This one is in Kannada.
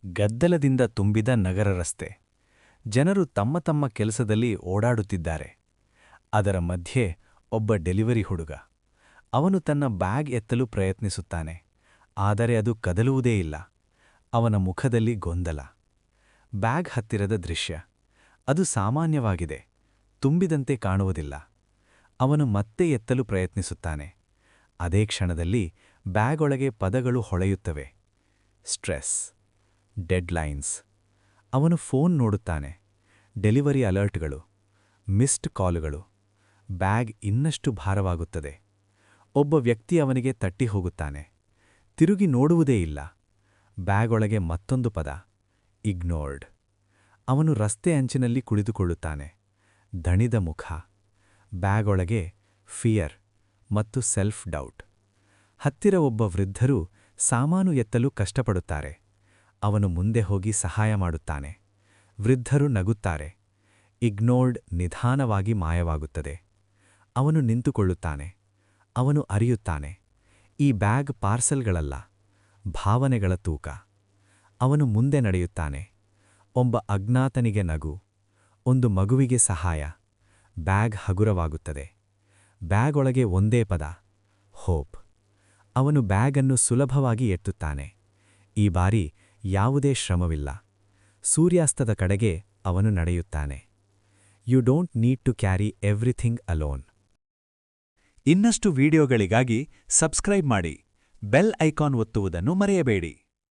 ಗದ್ದಲದಿಂದ ತುಂಬಿದ ನಗರ ರಸ್ತೆ. ಜನರು ತಮ್ಮ ತಮ್ಮ ಕೆಲಸದಲ್ಲಿ ಓಡಾಡುತ್ತಿದ್ದಾರೆ. ಅದರ ಮಧ್ಯೆ ಒಬ್ಬ ಡೆಲಿವರಿ ಹುಡುಗ. ಅವನು ತನ್ನ ಬ್ಯಾಗ್ ಎತ್ತಲು ಪ್ರಯತ್ನಿಸುತ್ತಾನೆ, ಆದರೆ ಅದು ಕದಲುವುದೇ ಇಲ್ಲ. ಅವನ ಮುಖದಲ್ಲಿ ಗೊಂದಲ. ಬ್ಯಾಗ್ ಹತ್ತಿರದ ದೃಶ್ಯ. ಅದು ಸಾಮಾನ್ಯವಾಗಿದೆ, ತುಂಬಿದಂತೆ ಕಾಣುವುದಿಲ್ಲ. ಅವನು ಮತ್ತೆ ಎತ್ತಲು ಪ್ರಯತ್ನಿಸುತ್ತಾನೆ. ಅದೇ ಕ್ಷಣದಲ್ಲಿ ಬ್ಯಾಗ್ ಒಳಗೆ ಪದಗಳು ಹೊಳೆಯುತ್ತವೆ. Stress, deadlines. ಅವನು ಫೋನ್ ನೋಡುತ್ತಾನೆ. ಡೆಲಿವರಿ ಅಲರ್ಟ್ಗಳು, ಮಿಸ್ಡ್ ಕಾಲುಗಳು. ಬ್ಯಾಗ್ ಇನ್ನಷ್ಟು ಭಾರವಾಗುತ್ತದೆ. ಒಬ್ಬ ವ್ಯಕ್ತಿ ಅವನಿಗೆ ತಟ್ಟಿ ಹೋಗುತ್ತಾನೆ. ತಿರುಗಿ ನೋಡುವುದೇ ಇಲ್ಲ. ಬ್ಯಾಗ್ ಒಳಗೆ ಮತ್ತೊಂದು ಪದ, ಇಗ್ನೋರ್ಡ್. ಅವನು ರಸ್ತೆ ಅಂಚಿನಲ್ಲಿ ಕುಳಿತುಕೊಳ್ಳುತ್ತಾನೆ. ದಣಿದ ಮುಖ. ಬ್ಯಾಗ್ ಒಳಗೆ ಫಿಯರ್ ಮತ್ತು ಸೆಲ್ಫ್ ಡೌಟ್. ಹತ್ತಿರ ಒಬ್ಬ ವೃದ್ಧರು ಸಾಮಾನು ಎತ್ತಲು ಕಷ್ಟಪಡುತ್ತಾರೆ. ಅವನು ಮುಂದೆ ಹೋಗಿ ಸಹಾಯ ಮಾಡುತ್ತಾನೆ. ವೃದ್ಧರು ನಗುತ್ತಾರೆ. ಇಗ್ನೋರ್ಡ್ ನಿಧಾನವಾಗಿ ಮಾಯವಾಗುತ್ತದೆ. ಅವನು ನಿಂತುಕೊಳ್ಳುತ್ತಾನೆ. ಅವನು ಅರಿಯುತ್ತಾನೆ, ಈ ಬ್ಯಾಗ್ ಪಾರ್ಸಲ್ಗಳಲ್ಲ, ಭಾವನೆಗಳ ತೂಕ. ಅವನು ಮುಂದೆ ನಡೆಯುತ್ತಾನೆ. ಒಬ್ಬ ಅಜ್ಞಾತನಿಗೆ ನಗು, ಒಂದು ಮಗುವಿಗೆ ಸಹಾಯ. ಬ್ಯಾಗ್ ಹಗುರವಾಗುತ್ತದೆ. ಬ್ಯಾಗ್ ಒಳಗೆ ಒಂದೇ ಪದ, ಹೋಪ್. ಅವನು ಬ್ಯಾಗನ್ನು ಸುಲಭವಾಗಿ ಎತ್ತುತ್ತಾನೆ. ಈ ಬಾರಿ ಯಾವುದೇ ಶ್ರಮವಿಲ್ಲ. ಸೂರ್ಯಾಸ್ತದ ಕಡೆಗೆ ಅವನು ನಡೆಯುತ್ತಾನೆ. You don't need to carry everything alone. ಇನ್ನಷ್ಟು ವಿಡಿಯೋಗಳಿಗಾಗಿ ಸಬ್ಸ್ಕ್ರೈಬ್ ಮಾಡಿ. ಬೆಲ್ ಐಕಾನ್ ಒತ್ತುವುದನ್ನು ಮರೆಯಬೇಡಿ.